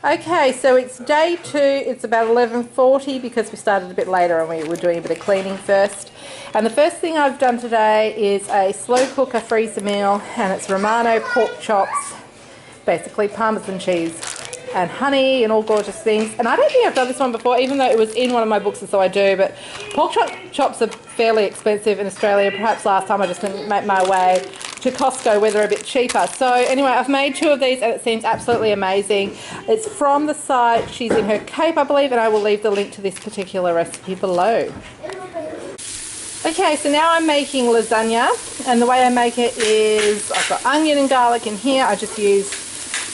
Okay, so it's day 2. It's about 11:40 because we started a bit later and we were doing a bit of cleaning first. And the first thing I've done today is a slow cooker freezer meal, and it's Romano pork chops, basically Parmesan cheese and honey and all gorgeous things. And I don't think I've done this one before, even though it was in one of my books, and so I do. But pork chops are fairly expensive in Australia. Perhaps last time I just didn't make my way to Costco where they're a bit cheaper. So anyway, I've made 2 of these and it seems absolutely amazing. It's from the site She's in Her Cape, I believe, and I will leave the link to this particular recipe below. Okay, so now I'm making lasagna, and the way I make it is I've got onion and garlic in here. I just use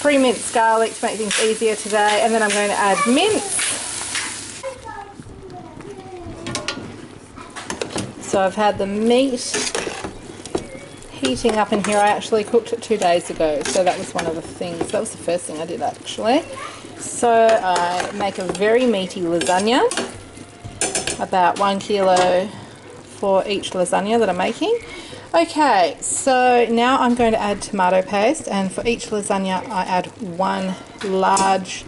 pre-minced garlic to make things easier today, and then I'm going to add mince. So I've had the meat heating up in here. I actually cooked it 2 days ago, so that was one of the things. That was the first thing I did actually. So I make a very meaty lasagna, about 1 kilo for each lasagna that I'm making. Okay, so now I'm going to add tomato paste, and for each lasagna I add 1 large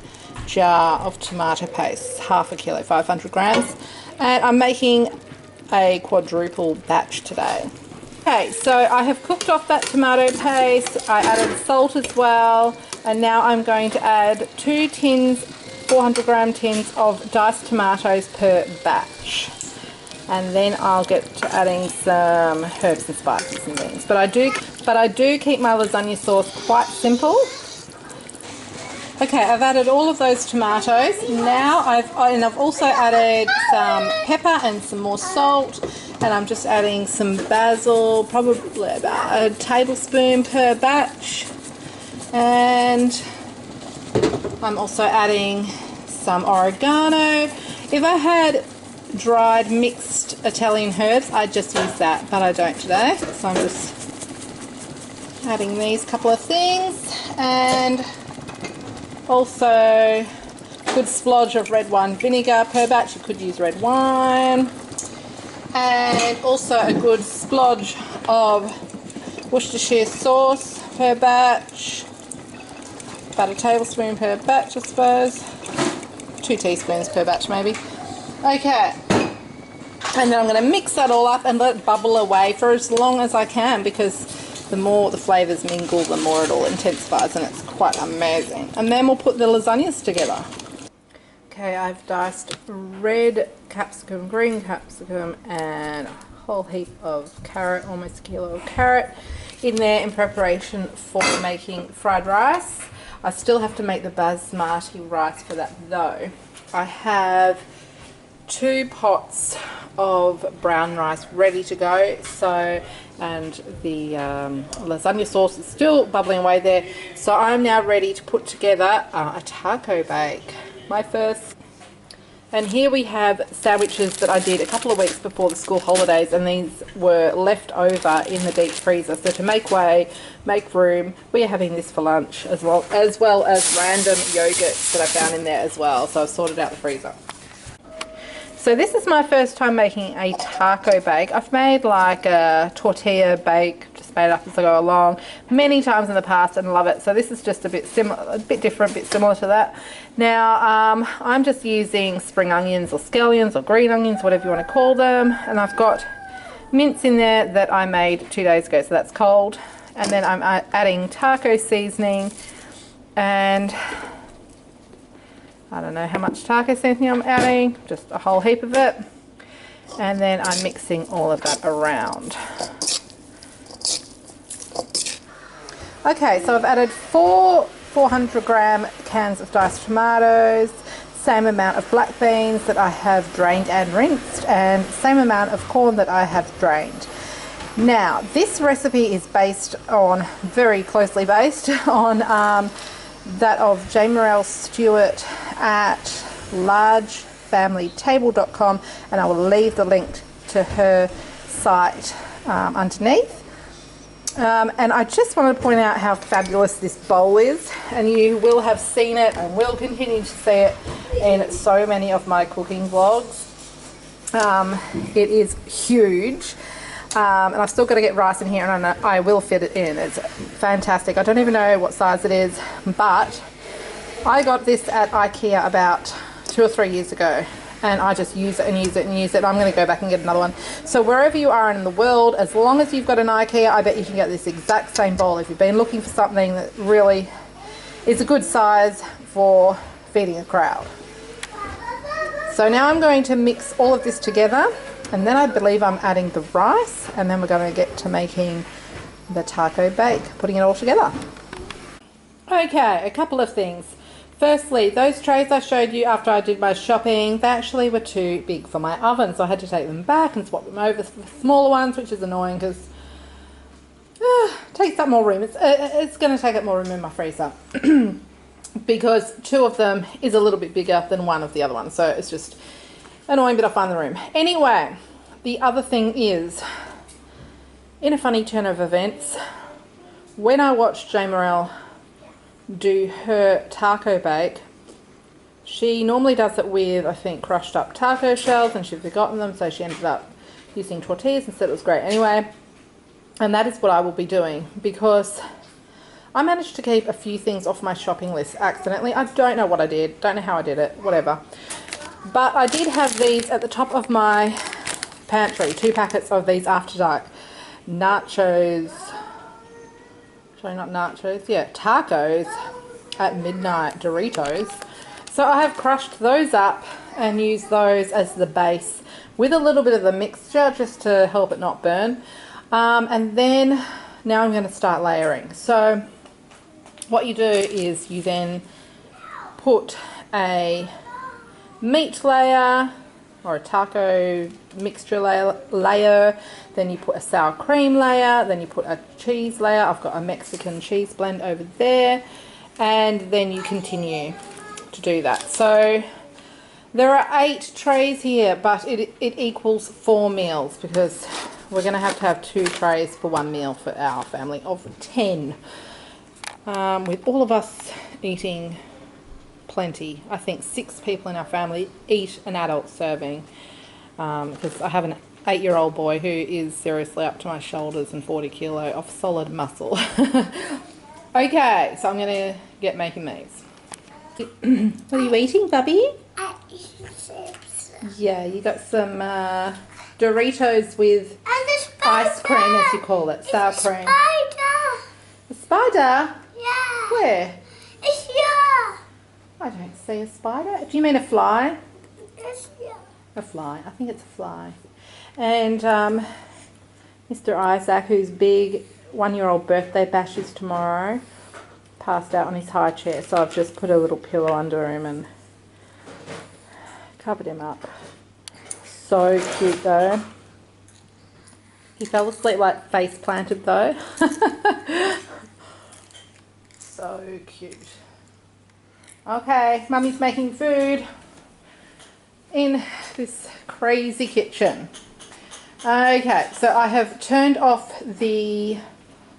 jar of tomato paste, half a kilo, 500 grams, and I'm making a quadruple batch today. Okay, so I have cooked off that tomato paste. I added salt as well, and now I'm going to add 2 tins, 400 gram tins of diced tomatoes per batch. And then I'll get to adding some herbs and spices and things. But I do keep my lasagna sauce quite simple. Okay, I've added all of those tomatoes. Now I've also added some pepper and some more salt, and I'm just adding some basil, probably about a tablespoon per batch. And I'm also adding some oregano. If I had dried mixed Italian herbs, I'd just use that, but I don't today. So I'm just adding these couple of things, and also a good splodge of red wine vinegar per batch. You could use red wine. And also a good splodge of Worcestershire sauce per batch. About a tablespoon per batch, I suppose. 2 teaspoons per batch maybe. Okay. And then I'm going to mix that all up and let it bubble away for as long as I can, because the more the flavours mingle, the more it all intensifies, and it's quite amazing. And then we'll put the lasagnas together. Okay, I've diced red capsicum, green capsicum, and a whole heap of carrot, almost a kilo of carrot in there in preparation for making fried rice. I still have to make the basmati rice for that though. I have 2 pots of brown rice ready to go, and the lasagna sauce is still bubbling away there, so I'm now ready to put together a taco bake, my first. And here we have sandwiches that I did a couple of weeks before the school holidays, and these were left over in the deep freezer. So to make room, we are having this for lunch, as well as random yogurts that I found in there as well. So I've sorted out the freezer. So this is my first time making a taco bake. I've made like a tortilla bake, just made it up as I go along, many times in the past and love it. So this is just a bit different, a bit similar to that. Now I'm just using spring onions or scallions or green onions, whatever you want to call them. And I've got mince in there that I made 2 days ago, so that's cold. And then I'm adding taco seasoning, and I don't know how much taco seasoning I'm adding, just a whole heap of it. And then I'm mixing all of that around. Okay, so I've added 4 400 gram cans of diced tomatoes, same amount of black beans that I have drained and rinsed, and same amount of corn that I have drained. Now, this recipe is very closely based on that of Jane Morrell Stewart at largefamilytable.com, and I will leave the link to her site underneath. And I just want to point out how fabulous this bowl is, and you will have seen it and will continue to see it in so many of my cooking vlogs. It is huge. And I've still got to get rice in here, and I will fit it in. It's fantastic. I don't even know what size it is, but I got this at IKEA about 2 or 3 years ago, and I just use it and use it and use it. I'm going to go back and get another one. So wherever you are in the world, as long as you've got an IKEA, I bet you can get this exact same bowl if you've been looking for something that really is a good size for feeding a crowd. So now I'm going to mix all of this together, and then I believe I'm adding the rice, and then we're going to get to making the taco bake, putting it all together. Okay, a couple of things. Firstly, those trays I showed you after I did my shopping, they actually were too big for my oven, so I had to take them back and swap them over for smaller ones, which is annoying because it takes up more room. It's going to take up more room in my freezer. Because 2 of them is a little bit bigger than 1 of the other ones, so it's just annoying, but I find the room. Anyway, the other thing is, in a funny turn of events, when I watched Jay Morrell do her taco bake, she normally does it with, I think, crushed up taco shells, and she'd forgotten them, so she ended up using tortillas and said it was great anyway. And that is what I will be doing, because I managed to keep a few things off my shopping list accidentally. I don't know what I did, don't know how I did it, whatever. But I did have these at the top of my pantry, 2 packets of these After Dark nachos, sorry, not nachos, yeah, tacos at midnight Doritos. So I have crushed those up and used those as the base with a little bit of the mixture just to help it not burn. And then now I'm going to start layering. So what you do is you then put a meat layer or a taco mixture layer, then you put a sour cream layer, then you put a cheese layer. I've got a Mexican cheese blend over there, and then you continue to do that. So there are 8 trays here, but it equals 4 meals, because we're going to have 2 trays for 1 meal for our family of 10. With all of us eating plenty. I think 6 people in our family eat an adult serving, because I have an 8-year-old boy who is seriously up to my shoulders and 40 kilo of solid muscle. Okay, so I'm going to get making these. What are you eating, Bubby? I eat chips. Yeah, you got some Doritos with ice cream, as you call it, sour cream. Spider. A spider? Yeah. Where? It's here. I don't see a spider. Do you mean a fly? It's here. A fly. I think it's a fly. And Mr. Isaac, whose big 1-year-old birthday bash is tomorrow, passed out on his high chair, so I've just put a little pillow under him and covered him up. So cute though. He fell asleep like face planted though. So cute. Okay, Mummy's making food in this crazy kitchen. Okay, so I have turned off the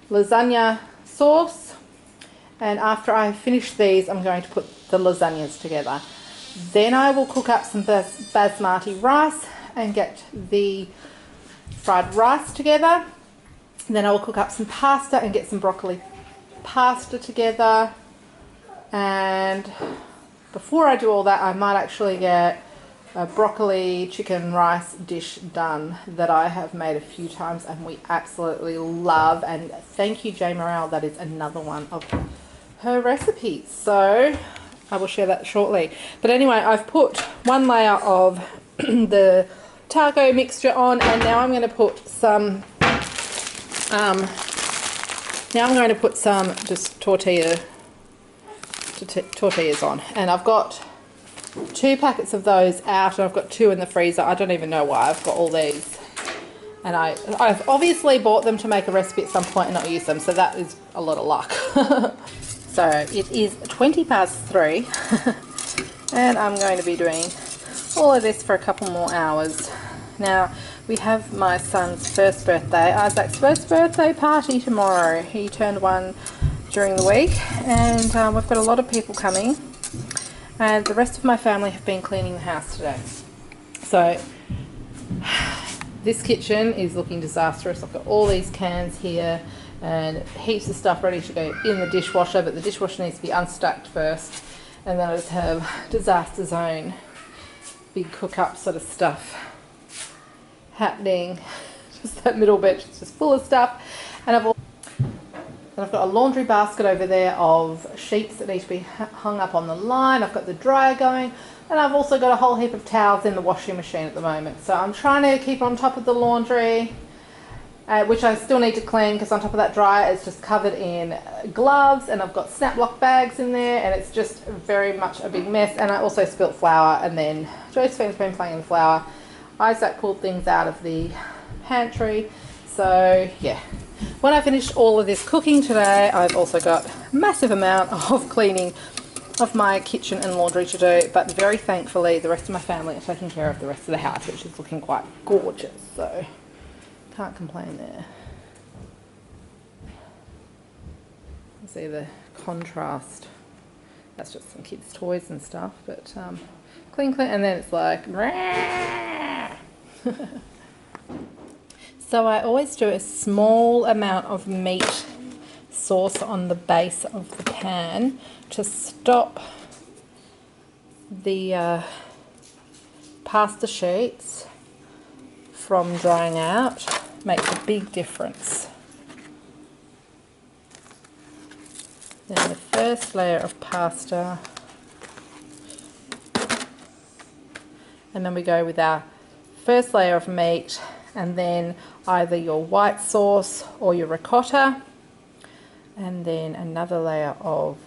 lasagna sauce, and after I finish these, I'm going to put the lasagnas together. Then I will cook up some basmati rice and get the fried rice together. Then I will cook up some pasta and get some broccoli pasta together. And before I do all that, I might actually get a broccoli chicken rice dish done that I have made a few times and we absolutely love. And thank you, Jay Morrell, that is another one of her recipes. So I will share that shortly. But anyway, I've put 1 layer of the taco mixture on, and now I'm going to put some just tortillas on, and I've got 2 packets of those out, and I've got 2 in the freezer. I don't even know why I've got all these, and I've obviously bought them to make a recipe at some point and not use them, so that is a lot of luck. So it is 3:20 and I'm going to be doing all of this for a couple more hours. Now we have my son's first birthday, Isaac's first birthday party tomorrow. He turned 1 during the week, and we've got a lot of people coming, and the rest of my family have been cleaning the house today. So this kitchen is looking disastrous. I've got all these cans here and heaps of stuff ready to go in the dishwasher, but the dishwasher needs to be unstacked first. and then I just have disaster zone, big cook up sort of stuff happening. Just that middle bench is just full of stuff, and I've got a laundry basket over there of sheets that need to be hung up on the line. I've got the dryer going, and I've also got a whole heap of towels in the washing machine at the moment. So I'm trying to keep on top of the laundry, which I still need to clean, because on top of that dryer it's just covered in gloves, and I've got snap lock bags in there, and it's just very much a big mess. And I also spilt flour, and then Josephine's been playing with flour. Isaac pulled things out of the pantry. So yeah, when I finished all of this cooking today, I've also got a massive amount of cleaning of my kitchen and laundry to do, but very thankfully the rest of my family are taking care of the rest of the house, which is looking quite gorgeous, so can't complain there. See the contrast. That's just some kids' toys and stuff, but clean, and then it's like so I always do a small amount of meat sauce on the base of the pan to stop the pasta sheets from drying out. Makes a big difference. Then the first layer of pasta, and then we go with our first layer of meat, and then either your white sauce or your ricotta, and then another layer of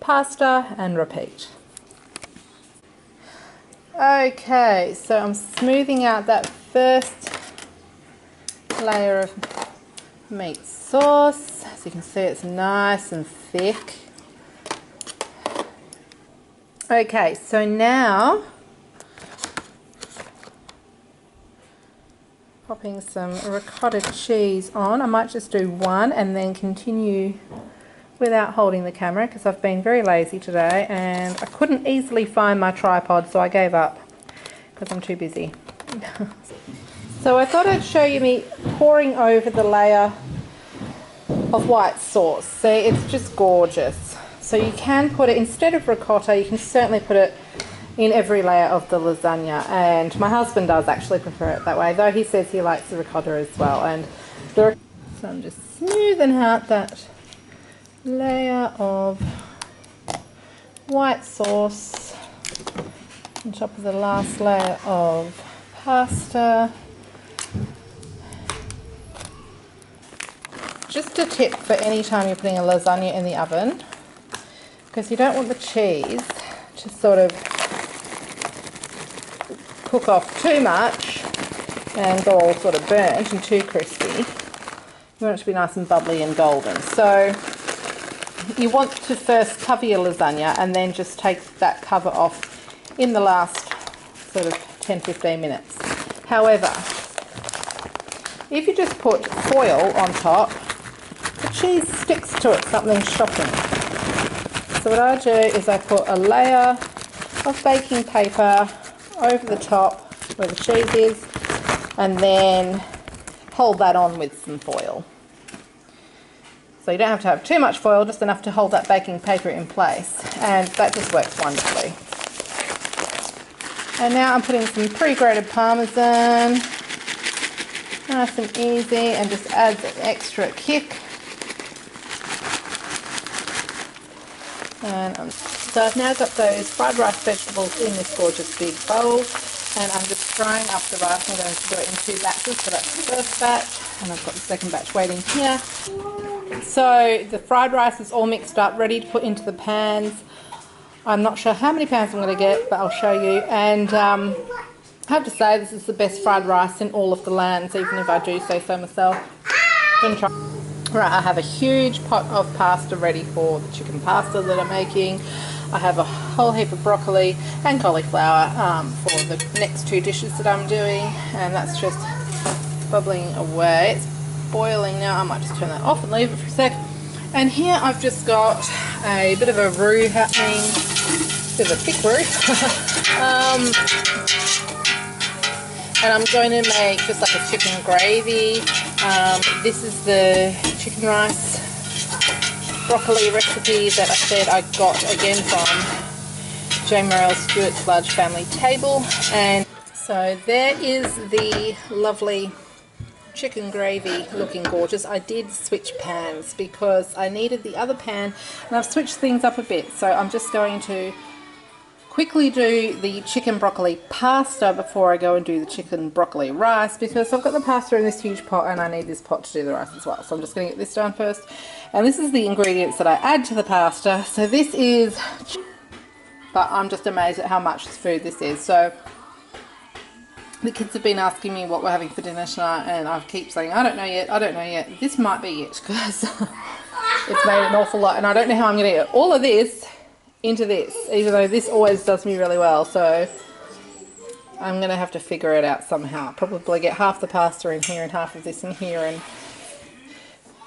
pasta, and repeat. Okay, so I'm smoothing out that first layer of meat sauce. As you can see, it's nice and thick. Okay, so now popping some ricotta cheese on. I might just do one and then continue without holding the camera, because I've been very lazy today and I couldn't easily find my tripod, so I gave up because I'm too busy. So I thought I'd show you me pouring over the layer of white sauce. See, it's just gorgeous. So you can put it, instead of ricotta, you can certainly put it in every layer of the lasagna, and my husband does actually prefer it that way, though he says he likes the ricotta as well. And so I'm just smoothing out that layer of white sauce on top of the last layer of pasta. Just a tip for any time you're putting a lasagna in the oven, because you don't want the cheese to sort of cook off too much and go all sort of burnt and too crispy. You want it to be nice and bubbly and golden. So you want to first cover your lasagna and then just take that cover off in the last sort of 10-15 minutes. However, if you just put foil on top, the cheese sticks to it, something shocking. So what I do is I put a layer of baking paper over the top where the cheese is, and then hold that on with some foil. So you don't have to have too much foil, just enough to hold that baking paper in place, and that just works wonderfully. And now I'm putting some pre-grated parmesan, nice and easy, and just adds an extra kick. And so I've now got those fried rice vegetables in this gorgeous big bowl, and I'm just frying up the rice. I'm going to do it in 2 batches, so that's the first batch, and I've got the second batch waiting here. So the fried rice is all mixed up, ready to put into the pans. I'm not sure how many pans I'm going to get, but I'll show you. And I have to say, this is the best fried rice in all of the lands, even if I do say so myself. Right, I have a huge pot of pasta ready for the chicken pasta that I'm making. I have a whole heap of broccoli and cauliflower for the next 2 dishes that I'm doing, and that's just bubbling away. It's boiling now. I might just turn that off and leave it for a sec. And here I've just got a bit of a roux happening, bit of a thick roux. And I'm going to make just like a chicken gravy. This is the chicken rice broccoli recipe that I said I got again from Jane Morrell Stewart's large family table. And so there is the lovely chicken gravy looking gorgeous. I did switch pans because I needed the other pan, and I've switched things up a bit. So I'm just going to quickly do the chicken broccoli pasta before I go and do the chicken broccoli rice, because I've got the pasta in this huge pot and I need this pot to do the rice as well. So I'm just going to get this done first. And this is the ingredients that I add to the pasta. So this is, but I'm just amazed at how much food this is. So the kids have been asking me what we're having for dinner tonight, and I keep saying, I don't know yet, I don't know yet. This might be it, because it's made an awful lot, and I don't know how I'm going to get all of this into this, even though this always does me really well. So I'm going to have to figure it out somehow. Probably get half the pasta in here and half of this in here and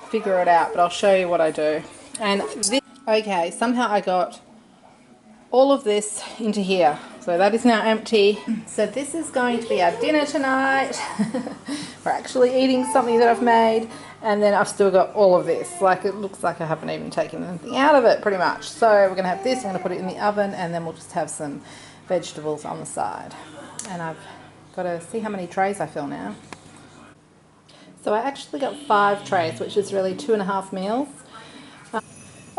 figure it out, but I'll show you what I do. And this, okay, somehow I got all of this into here, so that is now empty. So this is going to be our dinner tonight. We're actually eating something that I've made, and then I've still got all of this. Like, it looks like I haven't even taken anything out of it, pretty much. So we're gonna have this, I'm gonna put it in the oven, and then we'll just have some vegetables on the side. And I've got to see how many trays I fill now. So I actually got 5 trays, which is really 2.5 meals.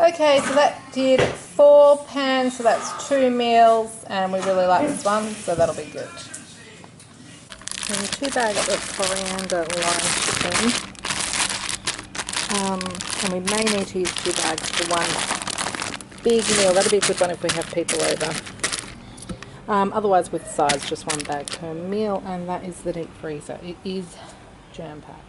Okay, so that did 4 pans, so that's 2 meals, and we really like this one, so that'll be good. And 2 bags of coriander lime chicken. And we may need to use 2 bags for one big meal. That'll be a good one if we have people over. Otherwise, with size, just 1 bag per meal, and that is the deep freezer. It is jam-packed.